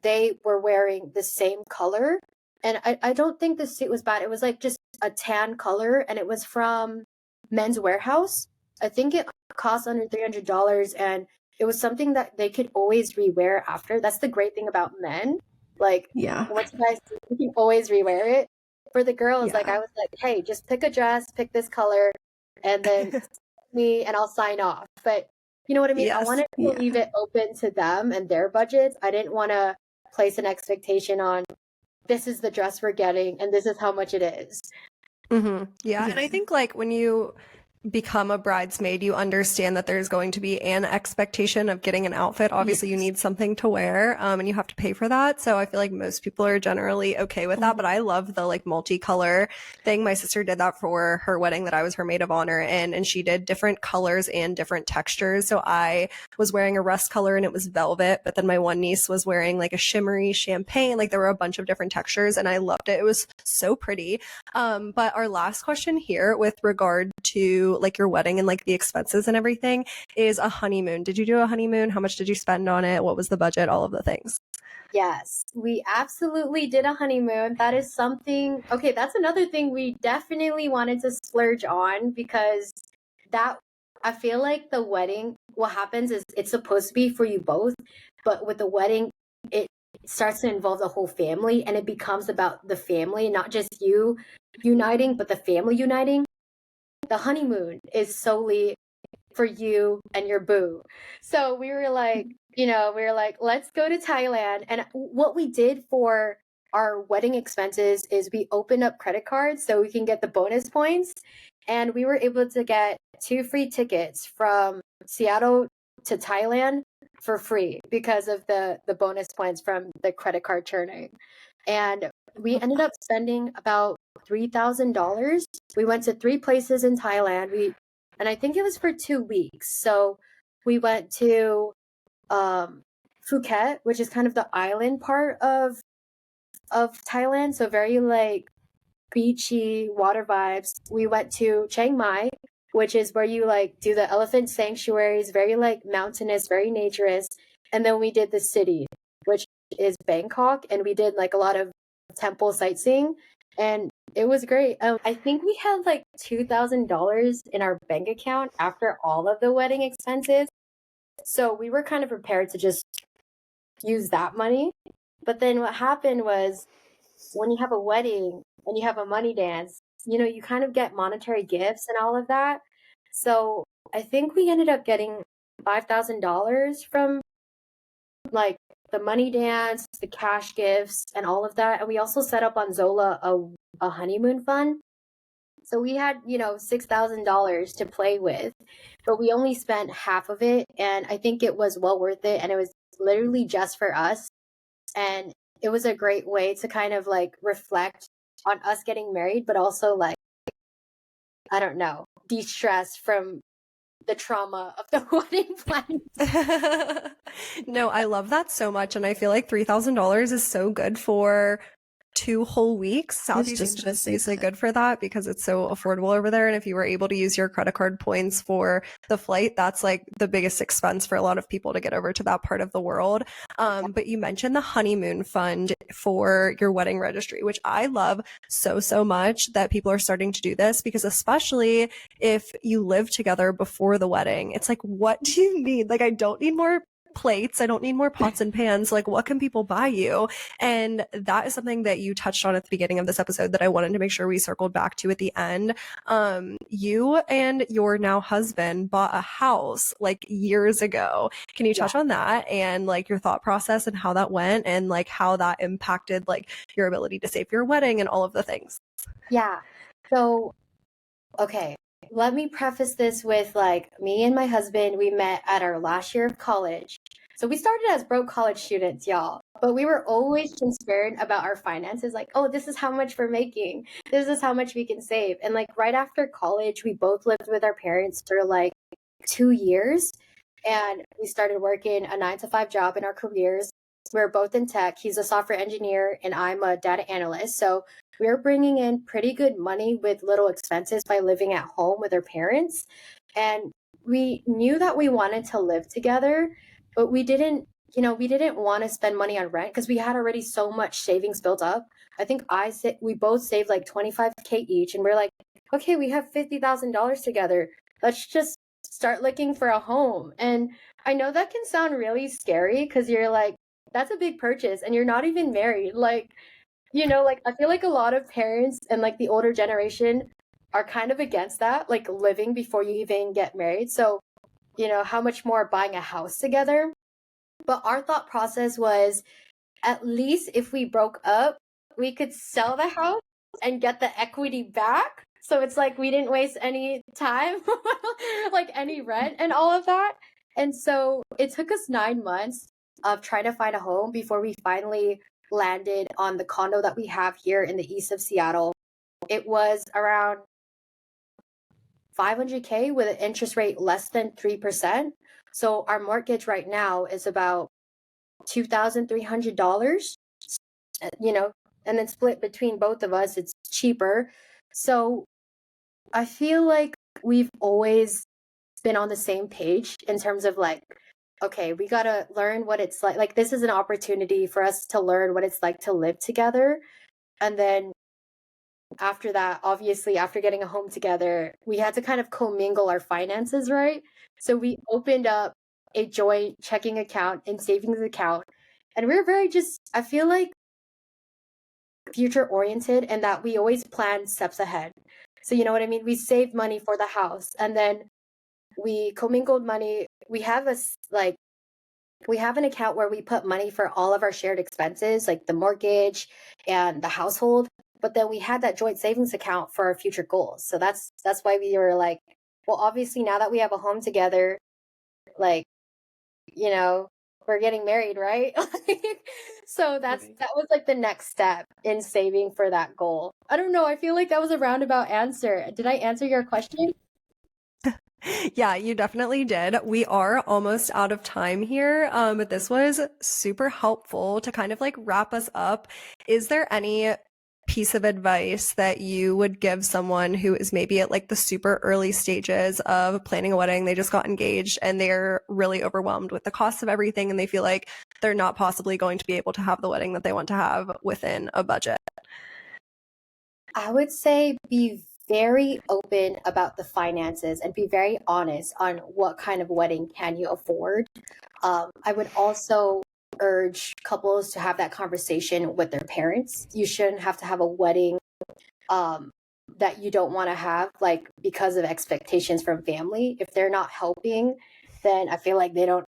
S3: they were wearing the same color. And I don't think the suit was bad. It was like just a tan color, and it was from Men's Warehouse. I think it cost under $300, and it was something that they could always rewear after. That's the great thing about men. Like,
S2: Yeah.
S3: once you guys, you can always rewear it. For the girls, like,
S2: Yeah.
S3: I was like, hey, just pick a dress, pick this color, and then me, and I'll sign off. But you know what I mean? I
S1: Yes.
S3: wanted to leave it open to them and their budgets. I didn't want to place an expectation on this is the dress we're getting and this is how much it is.
S1: Yeah. And I think like when you become a bridesmaid, you understand that there's going to be an expectation of getting an outfit. Obviously, you need something to wear, and you have to pay for that. So I feel like most people are generally okay with that. But I love the like multicolor thing. My sister did that for her wedding that I was her maid of honor in, and she did different colors and different textures. So I was wearing a rust color and it was velvet, but then my one niece was wearing like a shimmery champagne. Like there were a bunch of different textures, and I loved it. It was so pretty. But our last question here with regard to like your wedding and like the expenses and everything is a honeymoon. Did you do a honeymoon? How much did you spend on it? What was the budget? All of the things.
S3: Yes, we absolutely did a honeymoon. That is something, okay, that's another thing we definitely wanted to splurge on, because that, I feel like the wedding, what happens is it's supposed to be for you both, but with the wedding, it starts to involve the whole family, and it becomes about the family, not just you uniting, but the family uniting. The honeymoon is solely for you and your boo. So we were like, let's go to Thailand. And what we did for our wedding expenses is we opened up credit cards so we can get the bonus points. And we were able to get 2 free tickets from Seattle to Thailand for free because of the bonus points from the credit card churning. And we ended up spending about $3,000. We went to 3 places in Thailand. And I think it was for 2 weeks. So we went to Phuket, which is kind of the island part of Thailand. So very like beachy water vibes. We went to Chiang Mai, which is where you like do the elephant sanctuaries, very like mountainous, very naturist. And then we did the city, which is Bangkok, and we did like a lot of temple sightseeing, and it was great. I think we had like $2,000 in our bank account after all of the wedding expenses. So we were kind of prepared to just use that money. But then what happened was, when you have a wedding and you have a money dance, you kind of get monetary gifts and all of that. So I think we ended up getting $5,000 from like the money dance, the cash gifts, and all of that. And we also set up on Zola a honeymoon fund. So we had, $6,000 to play with, but we only spent half of it. And I think it was well worth it. And it was literally just for us. And it was a great way to kind of like reflect on us getting married, but also like, I don't know, de-stress from the trauma of the wedding planning.
S1: No, I love that so much. And I feel like $3,000 is so good for 2 whole weeks. Southeast Asia is basically good for that because it's so affordable over there. And if you were able to use your credit card points for the flight, that's like the biggest expense for a lot of people to get over to that part of the world. But you mentioned the honeymoon fund for your wedding registry, which I love so, so much that people are starting to do this, because especially if you live together before the wedding, it's like, what do you need? Like, I don't need more plates. I don't need more pots and pans. Like, what can people buy you? And that is something that you touched on at the beginning of this episode that I wanted to make sure we circled back to at the end. You and your now husband bought a house like years ago. Can you touch on that and like your thought process and how that went and like how that impacted like your ability to save for your wedding and all of the things?
S3: Yeah. So, okay. Let me preface this with like, me and my husband, we met at our last year of college. So we started as broke college students, y'all, but we were always transparent about our finances. Like, oh, this is how much we're making. This is how much we can save. And like right after college, we both lived with our parents for like 2 years, and we started working a 9 to 5 job in our careers. We're both in tech. He's a software engineer and I'm a data analyst. So we're bringing in pretty good money with little expenses by living at home with our parents. And we knew that we wanted to live together, but we didn't, we didn't want to spend money on rent because we had already so much savings built up. I think we both saved like 25K each, and we're like, okay, we have $50,000 together. Let's just start looking for a home. And I know that can sound really scary because you're like, that's a big purchase and you're not even married. Like, like I feel like a lot of parents and like the older generation are kind of against that, like living before you even get married. So, how much more buying a house together? But our thought process was, at least if we broke up, we could sell the house and get the equity back. So it's like we didn't waste any time, like any rent and all of that. And so it took us 9 months of trying to find a home before we finally landed on the condo that we have here in the east of Seattle. It was around 500K with an interest rate less than 3%. So our mortgage right now is about $2,300, and then split between both of us, it's cheaper. So I feel like we've always been on the same page in terms of like, okay, we got to learn what it's like. Like, this is an opportunity for us to learn what it's like to live together. And then after that, obviously, after getting a home together, we had to kind of commingle our finances, right? So we opened up a joint checking account and savings account. And we're very I feel like future oriented, and that we always plan steps ahead. So, you know what I mean? We saved money for the house, and then we commingled money. We have an account where we put money for all of our shared expenses, like the mortgage and the household. But then we had that joint savings account for our future goals. So that's why we were like, well, obviously now that we have a home together, like, we're getting married, right? So that was like the next step in saving for that goal. I don't know. I feel like that was a roundabout answer. Did I answer your question?
S1: Yeah, you definitely did. We are almost out of time here, but this was super helpful to kind of like wrap us up. Is there any piece of advice that you would give someone who is maybe at like the super early stages of planning a wedding? They just got engaged and they're really overwhelmed with the cost of everything, and they feel like they're not possibly going to be able to have the wedding that they want to have within a budget.
S3: I would say be very open about the finances and be very honest on what kind of wedding can you afford. I would also urge couples to have that conversation with their parents. You shouldn't have to have a wedding that you don't want to have, like because of expectations from family. If they're not helping, then I feel like they don't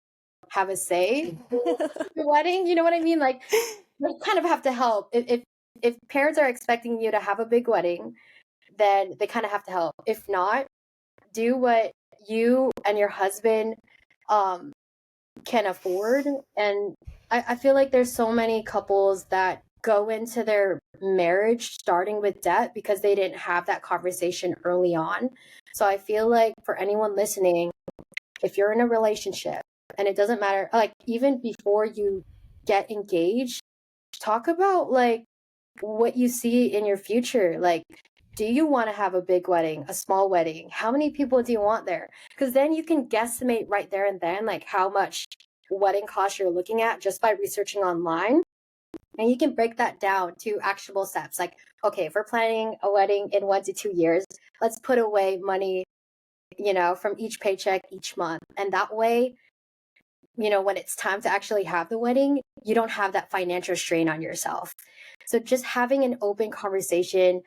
S3: have a say in the wedding. You know what I mean? Like, they kind of have to help. If parents are expecting you to have a big wedding, then they kind of have to help. If not, do what you and your husband can afford. And I feel like there's so many couples that go into their marriage starting with debt because they didn't have that conversation early on. So I feel like for anyone listening, if you're in a relationship, and it doesn't matter, like even before you get engaged, talk about like what you see in your future. Like, do you want to have a big wedding, a small wedding? How many people do you want there? Because then you can guesstimate right there and then, like how much wedding cost you're looking at just by researching online. And you can break that down to actionable steps. Like, okay, if we're planning a wedding in 1 to 2 years, let's put away money, from each paycheck each month. And that way, when it's time to actually have the wedding, you don't have that financial strain on yourself. So just having an open conversation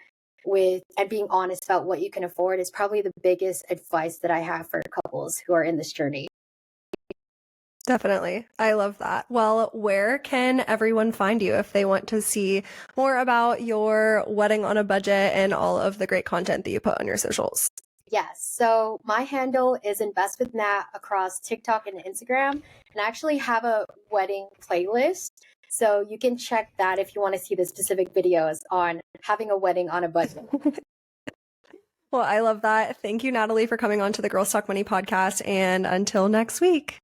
S3: and being honest about what you can afford is probably the biggest advice that I have for couples who are in this journey.
S1: Definitely. I love that. Well, where can everyone find you if they want to see more about your wedding on a budget and all of the great content that you put on your socials?
S3: Yes. So my handle is Invest with Nat across TikTok and Instagram. And I actually have a wedding playlist. So you can check that if you want to see the specific videos on having a wedding on a budget.
S1: Well, I love that. Thank you, Natalie, for coming on to the Girls Talk Money podcast. And until next week.